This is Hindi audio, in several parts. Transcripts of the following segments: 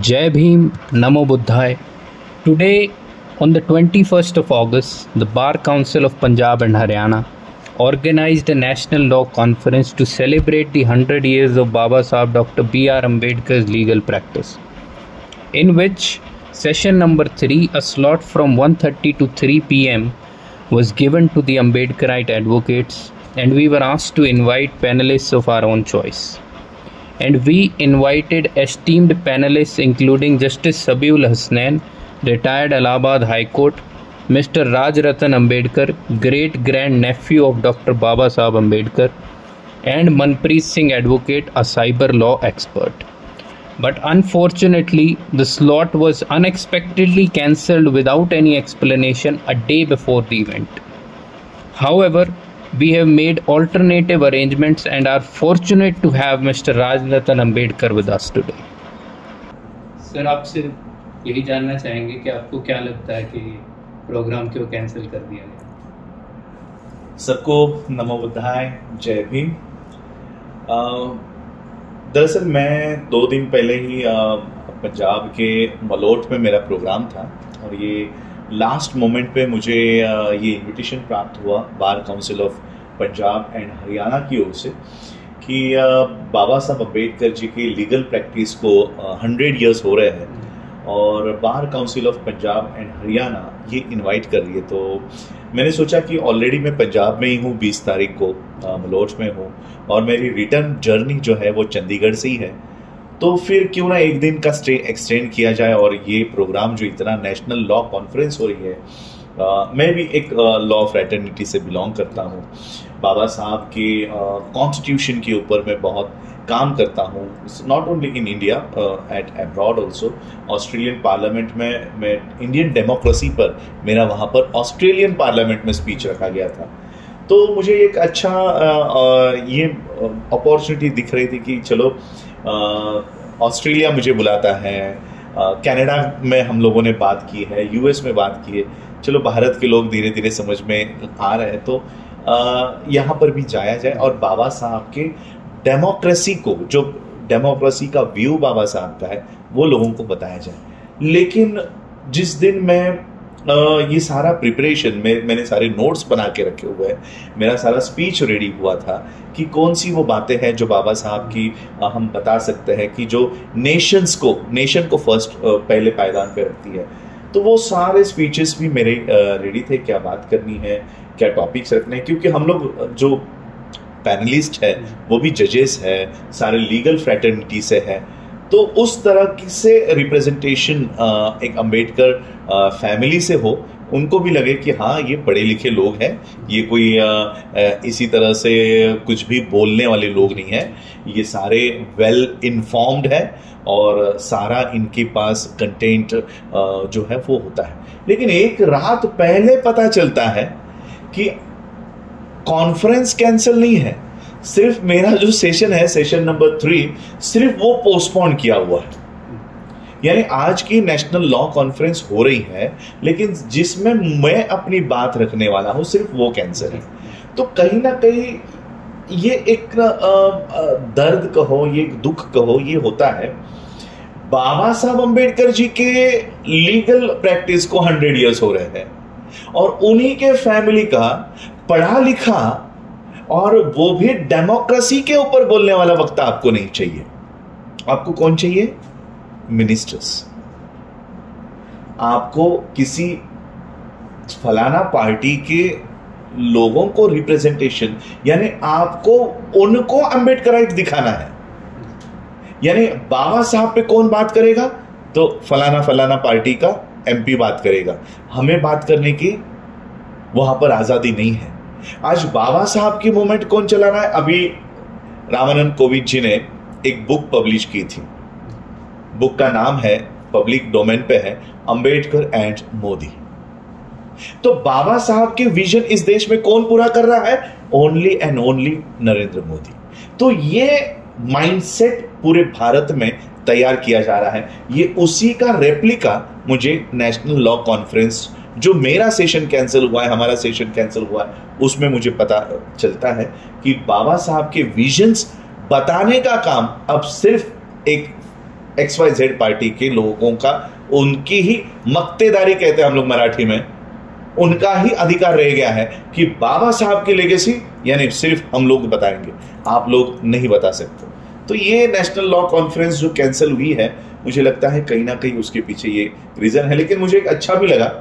Jai Bhim, Namo Buddhaya. Today, on the 21st of August, the Bar Council of Punjab and Haryana organized a national law conference to celebrate the 100 years of Baba Sahib Dr. B.R. Ambedkar's legal practice, in which session number 3, a slot from 1:30 to 3 p.m. was given to the Ambedkarite advocates, and we were asked to invite panelists of our own choice. And we invited esteemed panelists including Justice Sabiul Hasnain, retired Allahabad High Court, Mr. Raj Ratan Ambedkar, great-grand nephew of Dr. Baba Sahib Ambedkar, and Manpreet Singh Advocate, a cyber law expert. But unfortunately, the slot was unexpectedly cancelled without any explanation a day before the event. However, we have made alternative arrangements and are fortunate to have Mr. Raj Ratan Ambedkar with us today. Sir, आपसे यही जानना चाहेंगे कि आपको क्या लगता है कि प्रोग्राम क्यों कैंसिल कर दिया गया? सबको नमो बुद्धाय, जय भीम। दरअसल मैं 2 दिन पहले ही पंजाब के मलोट में मेरा प्रोग्राम था और ये लास्ट मोमेंट पे मुझे ये इनविटेशन प्राप्त हुआ bar council of Punjab and Haryana की ओर से कि बाबा साहब अम्बेडकर जी की लीगल प्रैक्टिस को 100 इयर्स हो रहे हैं और bar council of Punjab and Haryana ये इनवाइट कर रही है। तो मैंने सोचा कि ऑलरेडी मैं पंजाब में ही हूँ, 20 तारीख को मलोट में हूँ और मेरी रिटर्न जर्नी जो है वो चंडीगढ़ से ही है, तो फिर क्यों ना एक दिन का स्टे एक्सटेंड किया जाए। और ये प्रोग्राम जो इतना नेशनल लॉ कॉन्फ्रेंस हो रही है, मैं भी एक लॉ फ्रेटर्निटी से बिलोंग करता हूँ। बाबा साहब के कॉन्स्टिट्यूशन के ऊपर मैं बहुत काम करता हूँ, not only in India, at abroad also. Australian parliament में मैं इंडियन डेमोक्रेसी पर मेरा वहाँ पर ऑस्ट्रेलियन पार्लियामेंट में स्पीच रखा गया था। तो मुझे एक अच्छा ये अपॉर्चुनिटी दिख रही थी कि चलो ऑस्ट्रेलिया मुझे बुलाता है, कनाडा में हम लोगों ने बात की है, यूएस में बात की है, चलो भारत के लोग धीरे धीरे समझ में आ रहे हैं, तो यहाँ पर भी जाया जाए और बाबा साहब के डेमोक्रेसी को, जो डेमोक्रेसी का व्यू बाबा साहब का है, वो लोगों को बताया जाए। लेकिन जिस दिन मैं ये सारा प्रिपरेशन में मैंने सारे नोट्स बना के रखे हुए हैं, मेरा सारा स्पीच रेडी हुआ था कि कौन सी वो बातें हैं जो बाबा साहब की हम बता सकते हैं कि जो नेशन को फर्स्ट पहले पायदान पे रखती है। तो वो सारे स्पीचेस भी मेरे रेडी थे, क्या बात करनी है, क्या टॉपिक्स रखने हैं, क्योंकि हम लोग जो पैनलिस्ट है वो भी जजेस है, सारे लीगल फ्रेटर्निटी से है, तो उस तरह से रिप्रेजेंटेशन एक अंबेडकर फैमिली से हो, उनको भी लगे कि हाँ ये पढ़े लिखे लोग हैं, ये कोई इसी तरह से कुछ भी बोलने वाले लोग नहीं हैं, ये सारे वेल इन्फॉर्म्ड है और सारा इनके पास कंटेंट जो है वो होता है। लेकिन एक रात पहले पता चलता है कि कॉन्फ्रेंस कैंसिल नहीं है, सिर्फ मेरा जो सेशन है, सेशन नंबर 3, सिर्फ वो पोस्टपोन किया हुआ है। यानी आज की नेशनल लॉ कॉन्फ्रेंस हो रही है, लेकिन जिसमें मैं अपनी बात रखने वाला हूं सिर्फ वो कैंसिल है। तो कहीं ना कहीं ये एक दर्द कहो, ये एक दुख कहो, ये होता है। बाबा साहब अम्बेडकर जी के लीगल प्रैक्टिस को 100 इयर्स हो रहे हैं और उन्हीं के फैमिली का पढ़ा लिखा और वो भी डेमोक्रेसी के ऊपर बोलने वाला वक्ता आपको नहीं चाहिए। आपको कौन चाहिए? मिनिस्टर्स। आपको किसी फलाना पार्टी के लोगों को रिप्रेजेंटेशन, यानी आपको उनको अम्बेडकराइट दिखाना है। यानी बाबा साहब पे कौन बात करेगा? तो फलाना फलाना पार्टी का एमपी बात करेगा। हमें बात करने की वहां पर आजादी नहीं है। आज बाबा साहब की मूवमेंट कौन चलाना है? अभी रामानंद कोविंद जी ने एक बुक पब्लिश की थी, बुक का नाम है, पब्लिक डोमेन पे है, अंबेडकर एंड मोदी। तो बाबा साहब के विजन इस देश में कौन पूरा कर रहा है? Only and only Narendra Modi. तो ये माइंडसेट पूरे भारत में तैयार किया जा रहा है। ये उसी का रेप्लिका मुझे नेशनल लॉ कॉन्फ्रेंस, जो मेरा सेशन कैंसिल हुआ है, हमारा सेशन कैंसिल हुआ है, उसमें मुझे पता चलता है कि बाबा साहब के विजन्स बताने का काम अब सिर्फ एक XYZ पार्टी के लोगों का, उनकी ही मक्तेदारी कहते हैं हम लोग मराठी में, उनका ही अधिकार रह गया है कि बाबा साहब की लेगेसी यानी सिर्फ हम लोग बताएंगे, आप लोग नहीं बता सकते। तो ये नेशनल लॉ कॉन्फ्रेंस जो कैंसिल हुई है, मुझे लगता है कहीं ना कहीं उसके पीछे ये रीजन है। लेकिन मुझे एक अच्छा भी लगा,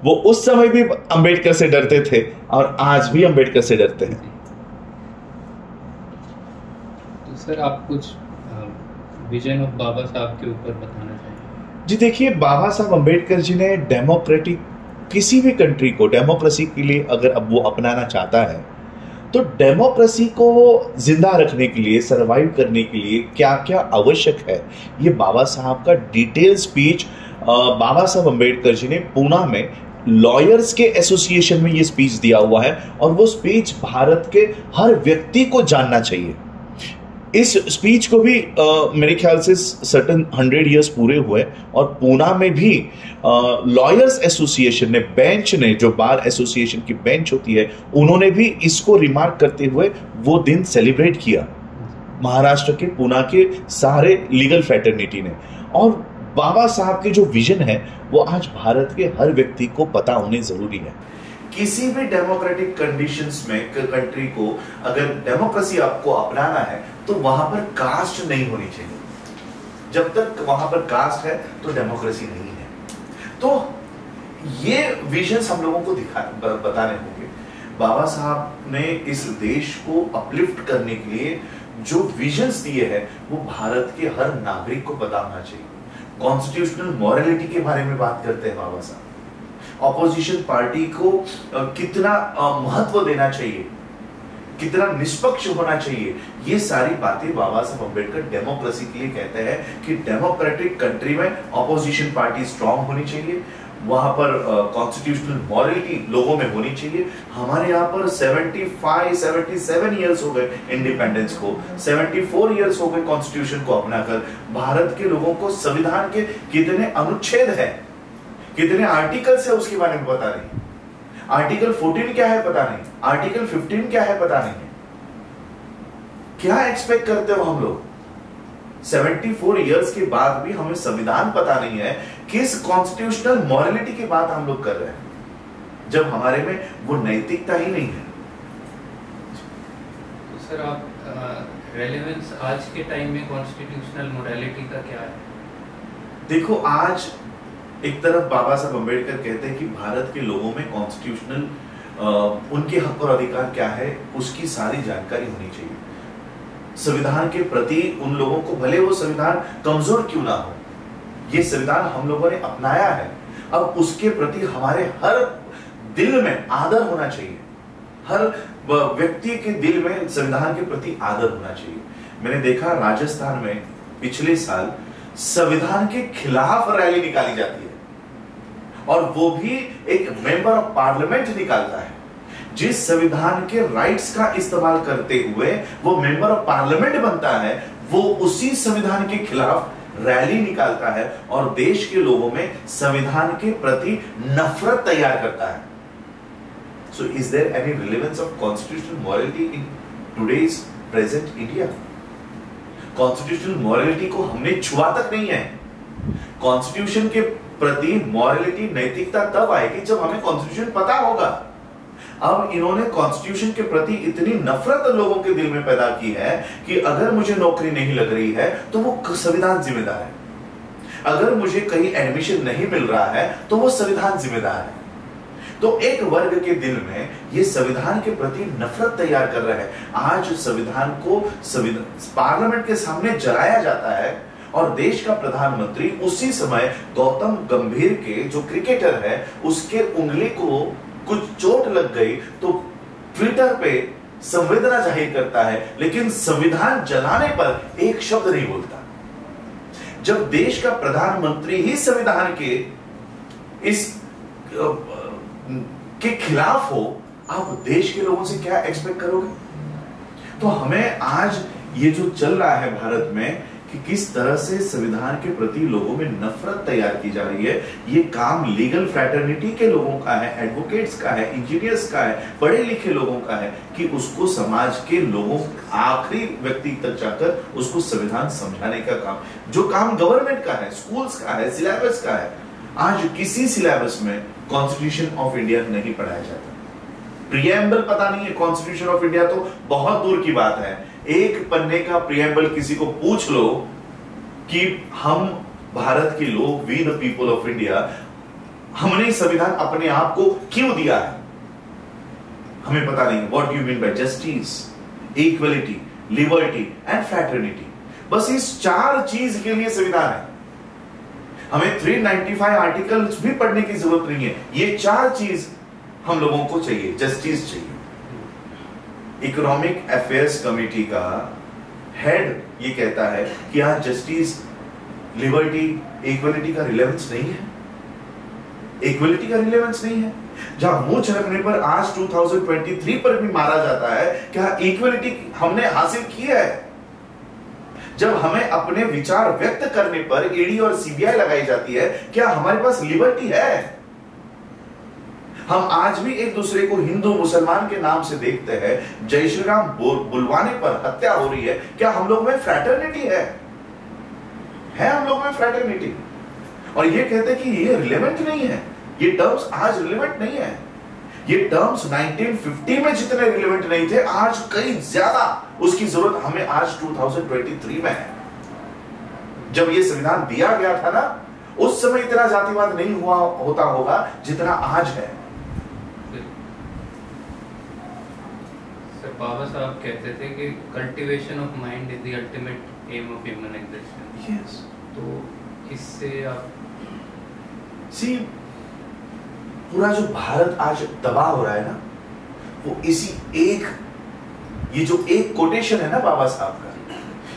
वो उस समय भी अंबेडकर से डरते थे और आज भी अंबेडकर से डरते हैं। तो सर आप कुछ विजन ऑफ बाबा साहब के ऊपर बताना चाहिए? जी देखिए, बाबा साहब अंबेडकर जी ने डेमोक्रेटिक, किसी भी कंट्री को डेमोक्रेसी के लिए अगर अब वो अपनाना चाहता है तो डेमोक्रेसी को जिंदा रखने के लिए, सरवाइव करने के लिए क्या क्या आवश्यक है, ये बाबा साहब का डिटेल स्पीच बाबा साहब अंबेडकर जी ने पुणे में लॉयर्स के एसोसिएशन में ये स्पीच दिया हुआ है। और वो स्पीच भारत के हर व्यक्ति को जानना चाहिए। इस स्पीच को भी मेरे ख्याल से सर्टन 100 इयर्स पूरे हुए और पुणे में भी लॉयर्स एसोसिएशन ने, बेंच ने, जो बार एसोसिएशन की बेंच होती है, उन्होंने भी इसको रिमार्क करते हुए वो दिन सेलिब्रेट किया, महाराष्ट्र के पुणे के सारे लीगल फ्रेटर्निटी ने। और बाबा साहब के जो विजन है वो आज भारत के हर व्यक्ति को पता होने जरूरी है। किसी भी डेमोक्रेटिक कंडीशंस में कंट्री को अगर डेमोक्रेसी आपको अपनाना है तो वहां पर कास्ट नहीं होनी चाहिए। जब तक वहां पर कास्ट है तो डेमोक्रेसी नहीं है। तो ये विजन्स हम लोगों को बताने होंगे। बाबा साहब ने इस देश को अपलिफ्ट करने के लिए जो विजन्स दिए हैं वो भारत के हर नागरिक को पता होना चाहिए। कॉन्स्टिट्यूशनल मॉरलिटी के बारे में बात करते हैं बाबा साहब। ऑपोजिशन पार्टी को कितना महत्व देना चाहिए, कितना निष्पक्ष होना चाहिए, ये सारी बातें बाबा साहब अम्बेडकर डेमोक्रेसी के लिए कहते हैं कि डेमोक्रेटिक कंट्री में ऑपोजिशन पार्टी स्ट्रांग होनी चाहिए, वहां पर कॉन्स्टिट्यूशनल मॉरलिटी लोगों में होनी चाहिए। हमारे यहाँ पर 77 इयर्स हो गए इंडिपेंडेंस को, 74 इयर्स हो गए कॉन्स्टिट्यूशन को अपनाकर। भारत के लोगों को संविधान के कितने अनुच्छेद है, कितने आर्टिकल्स है उसके बारे में पता नहीं। आर्टिकल 14 क्या है पता नहीं, आर्टिकल 15 क्या है पता नहीं। क्या एक्सपेक्ट करते हो हम लोग? 74 इयर्स के बाद भी हमें संविधान पता नहीं है, किस कॉन्स्टिट्यूशनल मॉरलिटी की बात हम लोग कर रहे हैं जब हमारे में वो नैतिकता ही नहीं है। तो सर आप रेलेवेंस आज के टाइम में कॉन्स्टिट्यूशनल मॉरलिटी का क्या है? देखो, आज एक तरफ बाबा साहब अम्बेडकर कहते हैं कि भारत के लोगों में कॉन्स्टिट्यूशनल उनके हक और अधिकार क्या है उसकी सारी जानकारी होनी चाहिए। संविधान के प्रति उन लोगों को, भले वो संविधान कमजोर क्यों ना हो, ये संविधान हम लोगों ने अपनाया है, अब उसके प्रति हमारे हर दिल में आदर होना चाहिए। हर व्यक्ति के दिल में संविधान के प्रति आदर होना चाहिए। मैंने देखा राजस्थान में पिछले साल संविधान के खिलाफ रैली निकाली जाती है और वो भी एक मेंबर ऑफ पार्लियामेंट निकालता है। जिस संविधान के राइट्स का इस्तेमाल करते हुए वो मेंबर ऑफ पार्लियामेंट बनता है, वो उसी संविधान के खिलाफ रैली निकालता है और देश के लोगों में संविधान के प्रति नफरत तैयार करता है। So is there any relevance of constitutional morality in today's present India? Constitutional morality को हमने छुआ तक नहीं है। कॉन्स्टिट्यूशन के प्रति मॉरलिटी, नैतिकता तब आएगी जब हमें कॉन्स्टिट्यूशन पता होगा। अब इन्होंने कॉन्स्टिट्यूशन के प्रति इतनी नफरत लोगों के दिल में पैदा की है कि अगर मुझे नौकरी नहीं लग रही है तो वो संविधान जिम्मेदार है, अगर मुझे कहीं एडमिशन नहीं मिल रहा है तो वो संविधान जिम्मेदार है। तो एक वर्ग के दिल में ये संविधान के प्रति नफरत तैयार कर रहे हैं। आज संविधान को पार्लियामेंट के सामने जलाया जाता है और देश का प्रधानमंत्री उसी समय गौतम गंभीर के, जो क्रिकेटर है, उसके उंगली को कुछ चोट लग गई तो ट्विटर पे संवेदना जाहिर करता है, लेकिन संविधान जलाने पर एक शब्द नहीं बोलता। जब देश का प्रधानमंत्री ही संविधान के इस के खिलाफ हो, आप देश के लोगों से क्या एक्सपेक्ट करोगे? तो हमें आज ये जो चल रहा है भारत में कि किस तरह से संविधान के प्रति लोगों में नफरत तैयार की जा रही है। ये काम लीगल फ्रैटर्निटी के लोगों का है, एडवोकेट्स का है, इंजीनियर्स का है, पढ़े लिखे लोगों का है कि उसको समाज के लोगों आखिरी व्यक्ति तक जाकर उसको संविधान समझाने का काम, जो काम गवर्नमेंट का है, स्कूल्स का है, सिलेबस का है। आज किसी सिलेबस में कॉन्स्टिट्यूशन ऑफ इंडिया नहीं पढ़ाया जाता, प्रियम्बल पता नहीं है, कॉन्स्टिट्यूशन ऑफ इंडिया तो बहुत दूर की बात है। एक पन्ने का प्रियम्बल किसी को पूछ लो कि हम भारत के लोग, we the people of India, हमने संविधान अपने आप को क्यों दिया है, हमें पता नहीं। What you mean by justice, equality, liberty and fraternity, बस इस 4 चीज के लिए संविधान है। हमें 395 आर्टिकल्स भी पढ़ने की जरूरत नहीं है, ये 4 चीज हम लोगों को चाहिए। जस्टिस चाहिए। इकोनॉमिक अफेयर्स कमेटी का हेड ये कहता है कि यहां जस्टिस, लिबर्टी, इक्वलिटी का रिलेवेंस नहीं है, इक्वलिटी का रिलेवेंस नहीं है। जहां मुंह छलकने पर आज 2023 पर भी मारा जाता है, क्या इक्वलिटी हमने हासिल किया है? जब हमें अपने विचार व्यक्त करने पर ईडी और सीबीआई लगाई जाती है, क्या हमारे पास लिबर्टी है? हम आज भी एक दूसरे को हिंदू मुसलमान के नाम से देखते हैं, जय श्री राम बुलवाने पर हत्या हो रही है, क्या हम लोग में फ्रैटर्निटी है? हम लोग में फ्रैटर्निटी? और ये कहते हैं कि ये रिलेवेंट नहीं है, ये टर्म्स आज रिलेवेंट नहीं है। ये टर्म्स 1950 में जितने रिलेवेंट नहीं थे, आज कई ज्यादा उसकी जरूरत हमें आज 2023 में है। जब ये संविधान दिया गया था ना, उस समय इतना जातिवाद नहीं हुआ होता होगा जितना आज है। बाबा साहब कहते थे कि cultivation of mind is the ultimate aim of human existence. Yes. तो इससे आप पूरा जो भारत आज तबाह हो रहा है ना, वो इसी एक, ये जो एक कोटेशन है ना बाबा साहब का,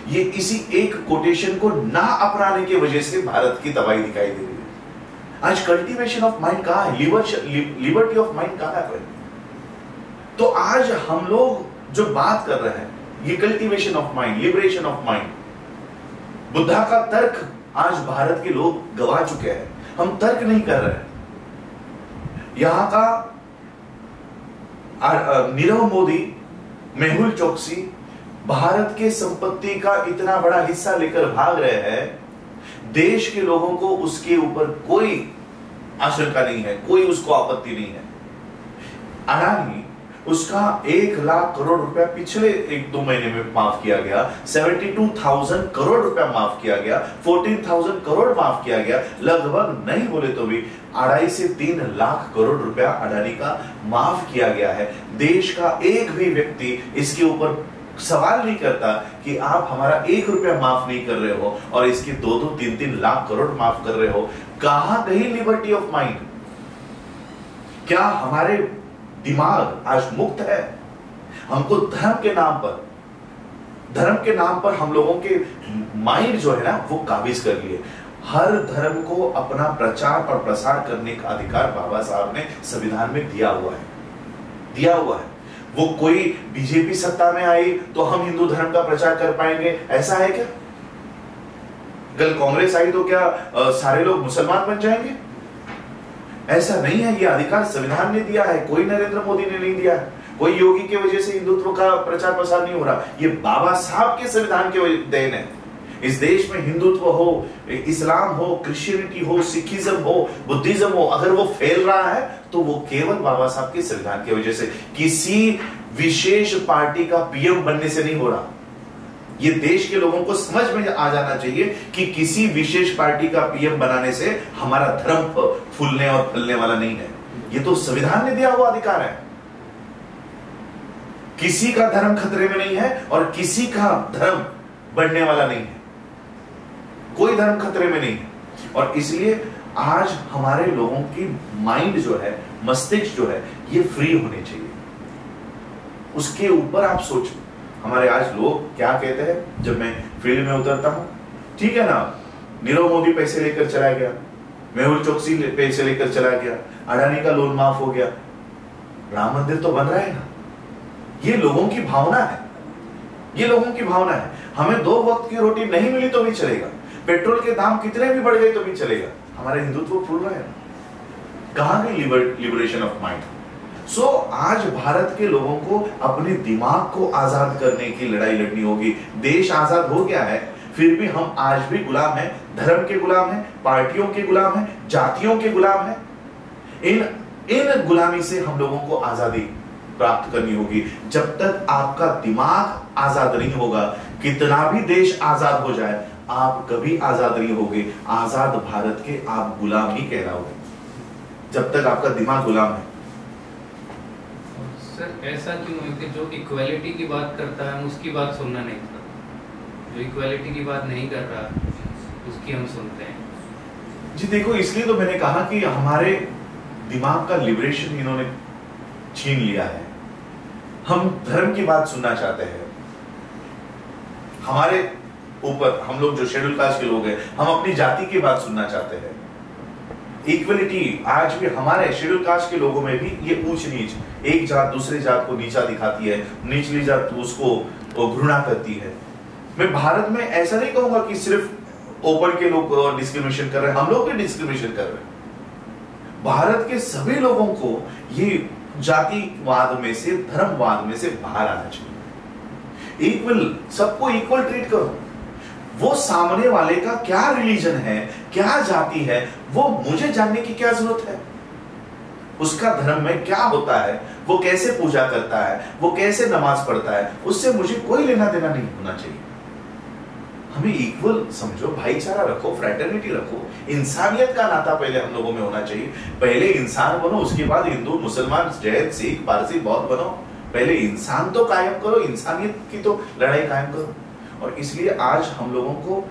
ये इसी एक कोटेशन को ना अपनाने की वजह से भारत की तबाही दिखाई दे रही है। आज कल्टीवेशन ऑफ माइंड कहां है? लिबर्टी ऑफ माइंड कहां है? तो आज हम लोग जो बात कर रहे हैं, ये cultivation of mind, liberation of mind, Buddha का तर्क आज भारत के लोग गवा चुके हैं। हम तर्क नहीं कर रहे हैं। यहां का नीरव मोदी, मेहुल चोकसी भारत के संपत्ति का इतना बड़ा हिस्सा लेकर भाग रहे हैं, देश के लोगों को उसके ऊपर कोई आशंका नहीं है, कोई उसको आपत्ति नहीं है। अडानी, उसका 1 लाख करोड़ रुपया पिछले 1-2 महीने में माफ किया गया, 72,000 करोड़ रुपया माफ किया गया, 14,000 करोड़ माफ किया गया, लगभग नहीं बोले तो भी 2.5 से 3 लाख करोड़ रुपया अडानी का माफ किया गया है। देश का एक भी व्यक्ति इसके ऊपर सवाल नहीं करता कि आप हमारा 1 रुपया माफ नहीं कर रहे हो और इसके 2-2, 3-3 लाख करोड़ माफ कर रहे हो। कहां गई लिबर्टी ऑफ माइंड? क्या हमारे दिमाग आज मुक्त है? हमको धर्म के नाम पर हम लोगों के माइंड जो है ना, वो काबिज कर लिए। हर धर्म को अपना प्रचार और प्रसार करने का अधिकार बाबा साहब ने संविधान में दिया हुआ है। वो कोई बीजेपी सत्ता में आई तो हम हिंदू धर्म का प्रचार कर पाएंगे, ऐसा है क्या? कल कांग्रेस आई तो क्या सारे लोग मुसलमान बन जाएंगे? ऐसा नहीं है। ये अधिकार संविधान ने दिया है, कोई नरेंद्र मोदी ने नहीं दिया है, कोई योगी की वजह से हिंदुत्व का प्रचार प्रसार नहीं हो रहा। ये बाबा साहब के संविधान के देन है। इस देश में हिंदुत्व हो, इस्लाम हो, क्रिश्चियनिटी हो, सिखिज्म हो, बुद्धिज्म हो, अगर वो फैल रहा है तो वो केवल बाबा साहब के संविधान की वजह से, किसी विशेष पार्टी का पीएम बनने से नहीं हो रहा। ये देश के लोगों को समझ में आ जाना चाहिए कि किसी विशेष पार्टी का पीएम बनाने से हमारा धर्म फूलने और फलने वाला नहीं है। ये तो संविधान ने दिया हुआ अधिकार है। किसी का धर्म खतरे में नहीं है और किसी का धर्म बढ़ने वाला नहीं है। कोई धर्म खतरे में नहीं है। और इसलिए आज हमारे लोगों की माइंड जो है, मस्तिष्क जो है, ये फ्री होने चाहिए। उसके ऊपर आप सोचो। हमारे आज लोग क्या कहते हैं जब मैं फील्ड में उतरता हूं, ठीक है ना, नीरव मोदी पैसे लेकर चला गया, मेहुल चोकसी पैसे लेकर चला गया, अडानी का लोन माफ हो गया, राम मंदिर तो बन रहा है ना। ये लोगों की भावना है, ये लोगों की भावना है। हमें 2 वक्त की रोटी नहीं मिली तो भी चलेगा, पेट्रोल के दाम कितने भी बढ़ गए तो भी चलेगा, हमारा हिंदुत्व फूल रहा है। कहां गई लिबरेशन ऑफ माइंड? सो आज भारत के लोगों को अपने दिमाग को आजाद करने की लड़ाई लड़नी होगी। देश आजाद हो गया है, फिर भी हम आज भी गुलाम हैं, धर्म के गुलाम हैं, पार्टियों के गुलाम हैं, जातियों के गुलाम हैं। इन गुलामी से हम लोगों को आजादी प्राप्त करनी होगी। जब तक आपका दिमाग आजाद नहीं होगा, कितना भी देश आजाद हो जाए, आप कभी आजाद नहीं होगे। आजाद भारत के आप गुलाम ही कहलाओगे जब तक आपका दिमाग गुलाम है। सर ऐसा क्यों है कि जो इक्वालिटी की बात करता है हम उसकी बात सुनना नहीं चाहते, जो इक्वालिटी की बात नहीं कर रहा उसकी हम सुनते हैं? जी देखो, इसलिए तो मैंने कहा कि हमारे दिमाग का लिबरेशन इन्होंने छीन लिया है। हम धर्म की बात सुनना चाहते हैं, हमारे ऊपर हम लोग जो शेड्यूल कास्ट के लोग हैं, हम अपनी जाति की बात सुनना चाहते हैं। इक्वलिटी आज भी हमारे शेड्यूल कास्ट के लोगों में भी ये ऊंच नीच, एक जात दूसरे जात को नीचा दिखाती है, निचली जात उसको घृणा करती है। मैं भारत में ऐसा नहीं कहूंगा कि सिर्फ ऊपर के लोग डिस्क्रिमिनेशन कर रहे हैं, हम लोग भी डिस्क्रिमिनेशन कर रहे हैं। भारत के सभी लोगों को ये जातिवाद में से, धर्मवाद में से बाहर आना चाहिए। इक्वल, सबको इक्वल ट्रीट करो। वो सामने वाले का क्या रिलीजन है, क्या जाति है, वो मुझे जानने की क्या जरूरत है? उसका धर्म में क्या होता है, वो कैसे पूजा करता है, वो कैसे नमाज पढ़ता है, उससे मुझे कोई लेना देना नहीं होना चाहिए। हमें इक्वल समझो, भाईचारा रखो, फ्रेटर्निटी रखो, इंसानियत का नाता पहले हम लोगों में होना चाहिए। पहले इंसान बनो, उसके बाद हिंदू, मुसलमान, जैन, सिख, पारसी, बौद्ध बनो। पहले इंसान तो कायम करो, इंसानियत की तो लड़ाई कायम करो। और इसलिए आज हम लोगों को,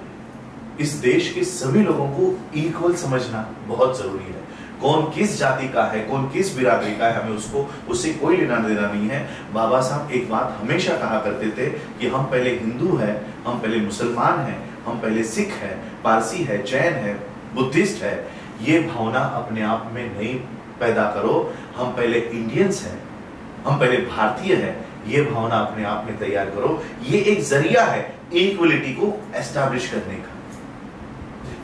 इस देश के सभी लोगों को इक्वल समझना बहुत जरूरी है। कौन किस जाति का है, कौन किस बिरादरी का है, हमें उससे कोई लेना देना नहीं है। बाबा साहब एक बात हमेशा कहा करते थे कि हम पहले हिंदू हैं, हम पहले मुसलमान हैं, हम पहले सिख हैं, पारसी है, जैन है, बुद्धिस्ट है। ये भावना अपने आप में नहीं पैदा करो। हम पहले इंडियंस हैं, हम पहले भारतीय हैं, ये भावना अपने आप में तैयार करो। ये एक जरिया है इक्वलिटी को एस्टैब्लिश करने का।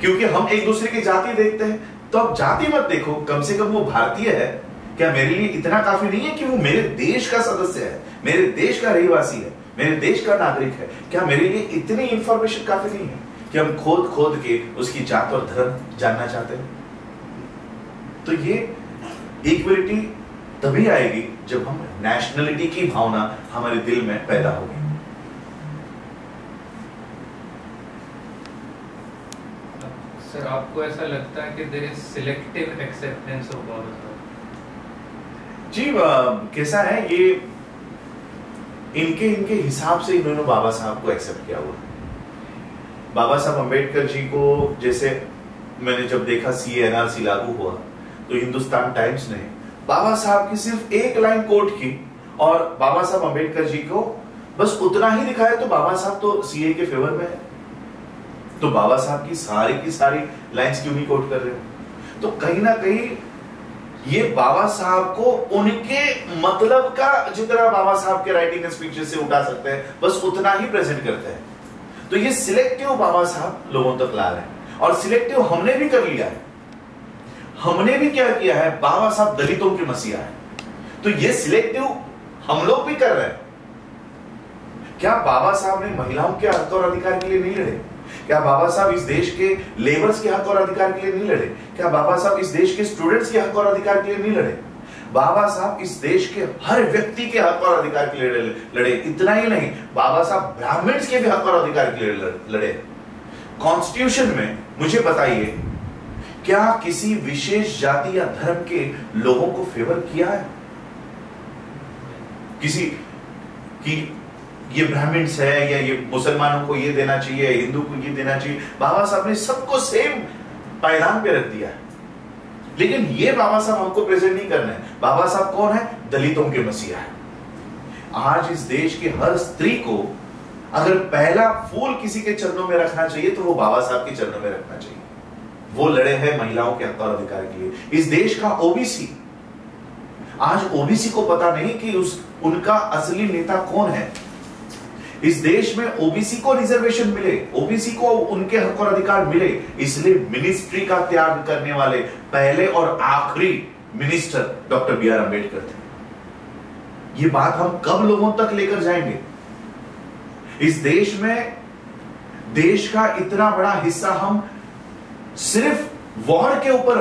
क्योंकि हम एक दूसरे की जाति देखते हैं, तो अब जाति मत देखो, कम से कम वो भारतीय है क्या, मेरे लिए इतना काफी नहीं है कि वो मेरे देश का सदस्य है, मेरे देश का रहवासी है, मेरे देश का नागरिक है? क्या मेरे लिए इतनी इंफॉर्मेशन काफी नहीं है कि हम खोद खोद के उसकी जात और धर्म जानना चाहते हैं? तो ये इक्वलिटी तभी आएगी जब हम नेशनलिटी की भावना हमारे दिल में पैदा होगी। सर आपको ऐसा लगता है कि there is selective acceptance of Baba Sahab? जी कैसा है ये, इनके हिसाब से इन्होंने बाबा साहब को एक्सेप्ट किया हुआ। बाबा साहब अंबेडकर जी को, जैसे मैंने जब देखा CNRC लागू हुआ तो हिंदुस्तान टाइम्स ने बाबा साहब की सिर्फ एक लाइन कोट की और बाबा साहब अंबेडकर जी को बस उतना ही दिखाया, तो बाबा साहब तो CA के फेवर में है, तो बाबा साहब की सारी लाइंस क्यों नहीं कोट कर रहे हो? तो कहीं ना कहीं ये बाबा साहब को उनके मतलब का जितना बाबा साहब के राइटिंग एंड स्पीचेस से उठा सकते हैं, बस उतना ही प्रेजेंट करते हैं। तो ये सिलेक्टिव बाबा साहब लोगों तक ला रहे हैं, और सिलेक्टिव हमने भी कर लिया है। हमने भी क्या किया है, बाबा साहब दलितों के मसीहा है, तो ये सिलेक्टिव हम लोग भी कर रहे हैं। क्या बाबा साहब ने महिलाओं के हक और अधिकार के लिए नहीं लड़े? क्या बाबा साहब इस देश के लेबर्स के हक और अधिकार के लिए नहीं लड़े? क्या बाबा साहब इस देश के स्टूडेंट्स के हक और अधिकार के लिए नहीं लड़े? बाबा साहब इस देश के हर व्यक्ति के हक और अधिकार के लिए लड़े। इतना ही नहीं, बाबा साहब ब्राह्मण्स के भी हक और अधिकार के लिए लड़े। कॉन्स्टिट्यूशन में मुझे बताइए, क्या किसी विशेष जाति या धर्म के लोगों को फेवर किया है किसी कि ये ब्राह्मण्स है या ये मुसलमानों को ये देना चाहिए, हिंदू को ये देना चाहिए? बाबा साहब ने सबको सेम पायदान पे रख दिया है। लेकिन ये बाबा साहब हमको प्रेजेंट नहीं करना है। बाबा साहब कौन है? दलितों के मसीहा है। आज इस देश की हर स्त्री को अगर पहला फूल किसी के चरणों में रखना चाहिए तो वो बाबा साहब के चरणों में रखना चाहिए। वो लड़े हैं महिलाओं के हक और अधिकार के लिए। इस देश का ओबीसी, आज ओबीसी को पता नहीं कि उनका असली नेता कौन है। इस देश में ओबीसी को रिजर्वेशन मिले, ओबीसी को उनके हक और अधिकार मिले, इसलिए मिनिस्ट्री का त्याग करने वाले पहले और आखिरी minister doctor B R Ambedkar थे। ये बात हम कब लोगों तक लेकर जाएंगे? इस देश में देश का इतना बड़ा हिस्सा हम सिर्फ वॉर के ऊपर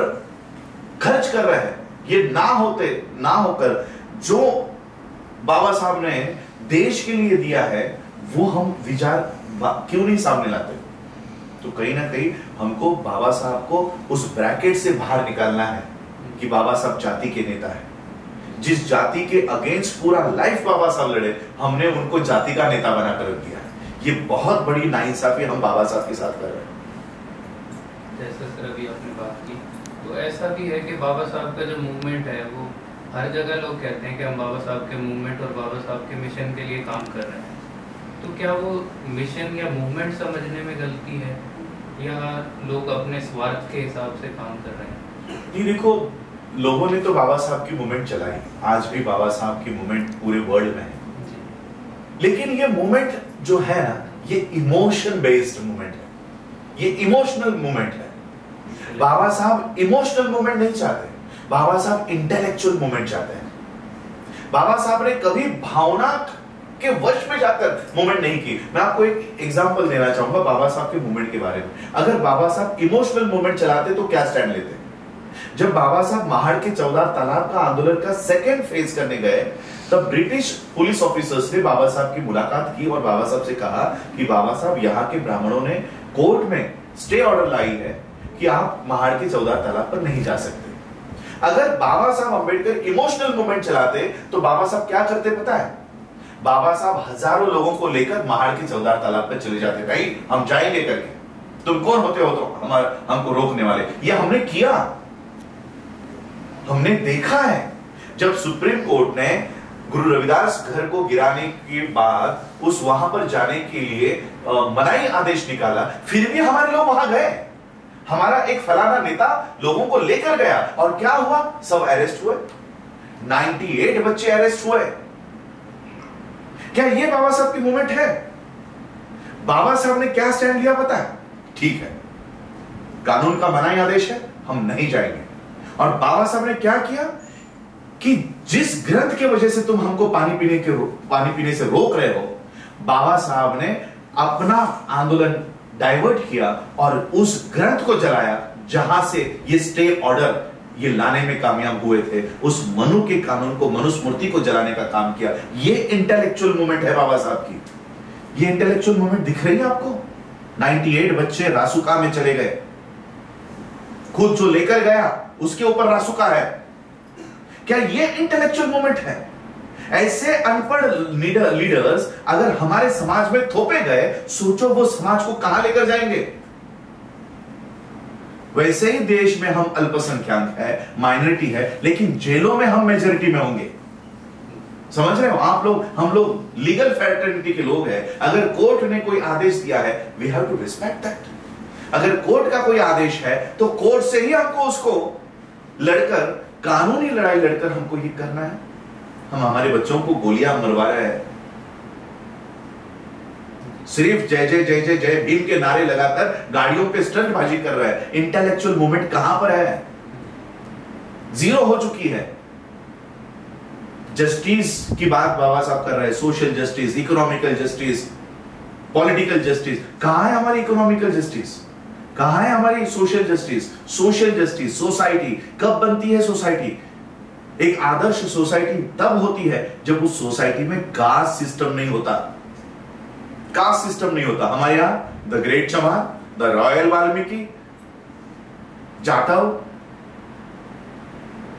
खर्च कर रहे हैं। ये ना होकर जो बाबा साहब ने देश के लिए दिया है वो हम विचार क्यों नहीं सामने लाते? तो कहीं ना कहीं हमको बाबा साहब को उस ब्रैकेट से बाहर निकालना है कि बाबा साहब जाति के नेता है। जिस जाति के अगेंस्ट पूरा लाइफ बाबा साहब लड़े, हमने उनको जाति का नेता बनाकर रख दिया है। ये बहुत बड़ी नाइंसाफी हम बाबा साहब के साथ कर रहे हैं। जैसे सर अभी आपने बात की, तो ऐसा भी है कि बाबा साहब का जो मूवमेंट है वो हर जगह लोग कहते हैं कि हम बाबा साहब के मूवमेंट और बाबा साहब के मिशन के लिए काम कर रहे हैं। तो क्या वो मिशन या मूवमेंट समझने में गलती है या लोग अपने स्वार्थ के हिसाब से काम कर रहे हैं? ये देखो, लोगों ने तो बाबा साहब की मूवमेंट चलाई, आज भी बाबा साहब की मूवमेंट पूरे वर्ल्ड में है, लेकिन ये मूवमेंट जो है ना, ये इमोशन बेस्ड मूवमेंट है, ये इमोशनल मूवमेंट है। बाबा साहब इमोशनल मूवमेंट नहीं चाहते, बाबा साहब इंटेलेक्चुअल मूवमेंट चाहते हैं। बाबा साहब ने कभी भावना के वश में जाकर मूवमेंट नहीं की। मैं आपको एक एग्जांपल देना चाहूंगा बाबा साहब के मूवमेंट के बारे में। अगर बाबा साहब इमोशनल मूवमेंट चलाते तो क्या स्टैंड लेते? जब बाबा साहब महाड़ के 14 तालाब का आंदोलन का सेकेंड फेज करने गए, तब ब्रिटिश पुलिस ऑफिसर्स ने बाबा साहब की मुलाकात की और बाबा साहब से कहा कि बाबा साहब, यहाँ के ब्राह्मणों ने कोर्ट में स्टे ऑर्डर लाई है कि आप महाड़ के 14 तालाब पर नहीं जा सकते। अगर बाबा साहब अंबेडकर इमोशनल मूवमेंट चलाते तो बाबा साहब क्या करते पता है? बाबा साहब हजारों लोगों को लेकर महाड़ के 14 तालाब पर चले जाते, भाई हम जाएंगे करके, तुम कौन होते हो तो हमको रोकने वाले। ये हमने किया, हमने देखा है। जब सुप्रीम कोर्ट ने गुरु रविदास घर को गिराने के बाद उस वहां पर जाने के लिए मनाही आदेश निकाला, फिर भी हमारे लोग वहां गए। हमारा एक फलाना नेता लोगों को लेकर गया और क्या हुआ? सब अरेस्ट हुए, 98 बच्चे अरेस्ट हुए। क्या ये बाबा साहब की मूवमेंट है? बाबा साहब ने क्या स्टैंड लिया पता है? ठीक है, कानून का मनाही आदेश है, हम नहीं जाएंगे। और बाबा साहब ने क्या किया कि जिस ग्रंथ के वजह से तुम हमको पानी पीने से रोक रहे हो, बाबा साहब ने अपना आंदोलन डाइवर्ट किया और उस ग्रंथ को जलाया जहां से ये स्टे ऑर्डर ये लाने में कामयाब हुए थे। उस मनु के कानून को, मनुस्मृति को जलाने का काम किया। ये इंटेलेक्चुअल मूवमेंट है बाबा साहब की। ये इंटेलेक्चुअल मूवमेंट दिख रही है आपको? 98 बच्चे रासुका में चले गए, खुद जो लेकर गया उसके ऊपर रासुका है। क्या ये इंटेलेक्चुअल मूवमेंट है? ऐसे अनपढ़ लीडर्स अगर हमारे समाज में थोपे गए, सोचो वो समाज को कहां लेकर जाएंगे। वैसे ही देश में हम अल्पसंख्यक है, माइनॉरिटी है, लेकिन जेलों में हम मेजॉरिटी में होंगे। समझ रहे हो आप लोग? हम लोग लीगल फ्रेटर्निटी के लोग हैं। अगर कोर्ट ने कोई आदेश दिया है, we have to respect that. अगर कोर्ट का कोई आदेश है तो कोर्ट से ही हमको उसको लड़कर, कानूनी लड़ाई लड़कर हमको ये करना है। हम हमारे बच्चों को गोलियां मरवा रहे हैं, सिर्फ जय जय जय जय जय भीम के नारे लगाकर गाड़ियों पे स्टंटबाजी कर रहा है। इंटेलेक्चुअल मूवमेंट कहां पर है? जीरो हो चुकी है। जस्टिस की बात बाबा साहब कर रहे हैं, social justice, economical justice, political justice. कहां है हमारी इकोनॉमिकल जस्टिस? कहां है हमारी social justice? Social justice, society कब बनती है? सोसाइटी, एक आदर्श सोसाइटी तब होती है जब उस सोसाइटी में कास्ट सिस्टम नहीं होता। कास्ट सिस्टम नहीं होता। हमारे यहां द ग्रेट चमार, द रॉयल वाल्मीकि, जाटव,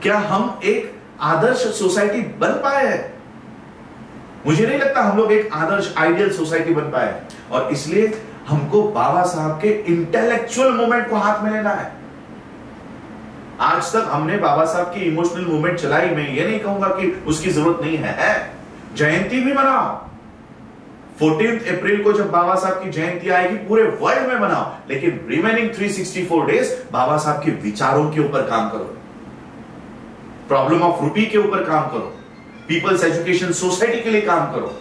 क्या हम एक आदर्श सोसाइटी बन पाए हैं? मुझे नहीं लगता हम लोग एक आदर्श आइडियल सोसाइटी बन पाए। और इसलिए हमको बाबा साहब के इंटेलेक्चुअल मूवमेंट को हाथ में लेना है। आज तक हमने बाबा साहब की इमोशनल मूवमेंट चलाई। मैं ये नहीं कहूंगा कि उसकी जरूरत नहीं है। जयंती भी मनाओ, 14 अप्रैल को जब बाबा साहब की जयंती आएगी पूरे वर्ल्ड में मनाओ, लेकिन रिमेनिंग 364 डेज बाबा साहब के विचारों के ऊपर काम करो, प्रॉब्लम ऑफ रूपी के ऊपर काम करो, पीपल्स एजुकेशन सोसाइटी के लिए काम करो।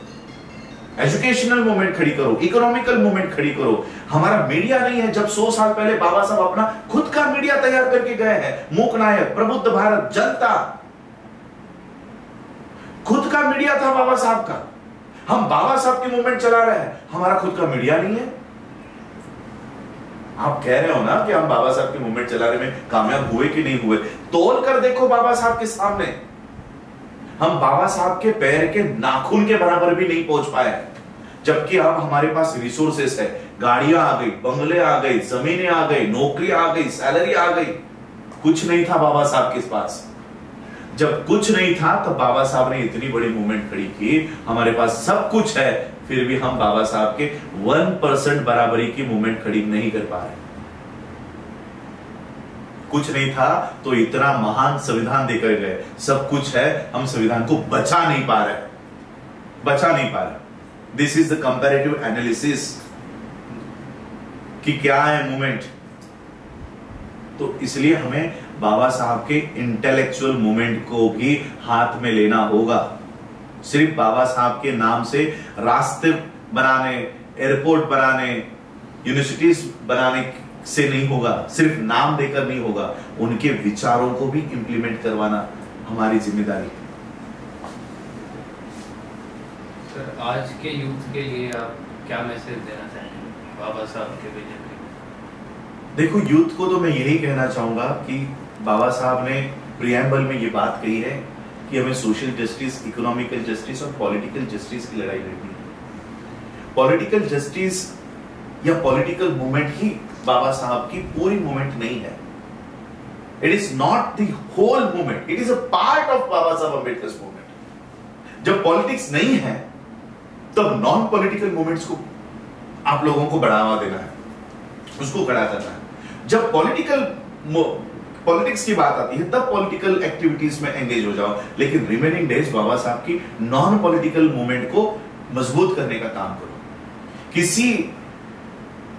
एजुकेशनल मूवमेंट खड़ी करो, इकोनॉमिकल मूवमेंट खड़ी करो। हमारा मीडिया नहीं है। जब 100 साल पहले बाबा साहब अपना खुद का मीडिया तैयार करके गए हैं, मूक नायक, प्रबुद्ध भारत, जनता, खुद का मीडिया था बाबा साहब का। हम बाबा साहब की मूवमेंट चला रहे हैं, हमारा खुद का मीडिया नहीं है। आप कह रहे हो ना कि हम बाबा साहब की मूवमेंट चलाने में कामयाब हुए कि नहीं हुए, तोल कर देखो बाबा साहब के सामने। हम बाबा साहब के पैर के नाखून के बराबर भी नहीं पहुंच पाए, जबकि अब हमारे पास रिसोर्सेस है। गाड़ियां आ गई, बंगले आ गए, जमीनें आ गई, नौकरी आ गई, सैलरी आ गई। कुछ नहीं था बाबा साहब के पास। जब कुछ नहीं था तो बाबा साहब ने इतनी बड़ी मूवमेंट खड़ी की। हमारे पास सब कुछ है, फिर भी हम बाबा साहब के 1% बराबरी की मूवमेंट खड़ी नहीं कर पा रहे। कुछ नहीं था तो इतना महान संविधान देकर गए। सब कुछ है, हम संविधान को बचा नहीं पा रहे। This is the comparative analysis कि क्या है मूवमेंट। तो इसलिए हमें बाबा साहब के इंटेलेक्चुअल मूवमेंट को भी हाथ में लेना होगा। सिर्फ बाबा साहब के नाम से रास्ते बनाने, एयरपोर्ट बनाने, यूनिवर्सिटीज बनाने से नहीं होगा, सिर्फ नाम देकर नहीं होगा। उनके विचारों को भी इंप्लीमेंट करवाना हमारी जिम्मेदारी है। सर, आज के यूथ के लिए आप क्या मैसेज देना चाहेंगे बाबा साहब के विजन पे? देखो, यूथ को तो मैं यही कहना चाहूंगा कि बाबा साहब ने प्रियम्बल में ये बात कही है कि हमें सोशल जस्टिस, इकोनॉमिकल जस्टिस और पॉलिटिकल जस्टिस की लड़ाई लड़नी है। पॉलिटिकल जस्टिस या पॉलिटिकल मूवमेंट ही बाबा साहब की पूरी मूवमेंट नहीं है। It is not the whole movement, it is a part of Baba Sahab Ambedkar movement. जब पॉलिटिक्स नहीं है तब नॉन पॉलिटिकल मूवमेंट्स को आप लोगों को बढ़ावा देना है, उसको खड़ा करना है। जब पॉलिटिक्स की बात आती है तब पॉलिटिकल एक्टिविटीज में एंगेज हो जाओ, लेकिन रिमेनिंग डेज बाबा साहब की नॉन पॉलिटिकल मूवमेंट को मजबूत करने का काम करो।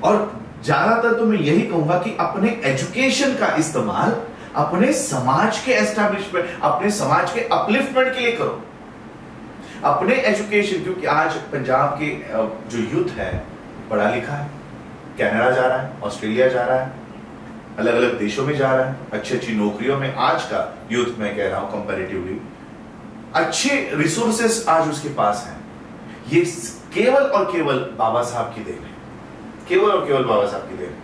और ज्यादातर तो मैं यही कहूंगा कि अपने एजुकेशन का इस्तेमाल अपने समाज के एस्टैब्लिशमेंट, अपने समाज के अपलिफ्टमेंट के लिए करो। अपने एजुकेशन, क्योंकि आज पंजाब के जो यूथ है पढ़ा लिखा है, कनाडा जा रहा है, ऑस्ट्रेलिया जा रहा है, अलग अलग देशों में जा रहा है, अच्छी अच्छी नौकरियों में। आज का यूथ मैं कह रहा हूं कंपैरेटिवली अच्छे रिसोर्सेस आज उसके पास हैं। ये केवल और केवल बाबा साहब की देन है, केवल और केवल बाबा साहब की देन।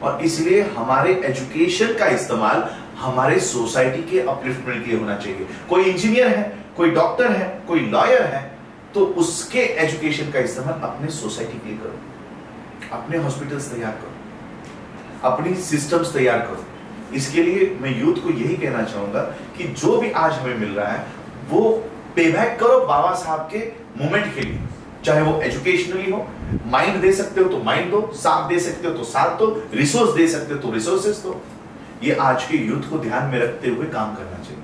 और इसलिए हमारे एजुकेशन का इस्तेमाल हमारे सोसाइटी के अपलिफ्टमेंट के लिए होना चाहिए। कोई इंजीनियर है, कोई डॉक्टर है, कोई लॉयर है, तो उसके एजुकेशन का इस्तेमाल अपने सोसाइटी के लिए करो, अपने हॉस्पिटल्स तैयार करो, अपनी सिस्टम्स तैयार करो। इसके लिए मैं यूथ को यही कहना चाहूंगा कि जो भी आज हमें मिल रहा है वो पेबैक करो बाबा साहब के मूवमेंट के लिए। चाहे वो एजुकेशनली हो, माइंड दे सकते हो तो माइंड दो, साथ दे सकते हो तो साथ दो, रिसोर्स दे सकते हो तो रिसोर्सेस दो। ये आज के यूथ को ध्यान में रखते हुए काम करना चाहिए।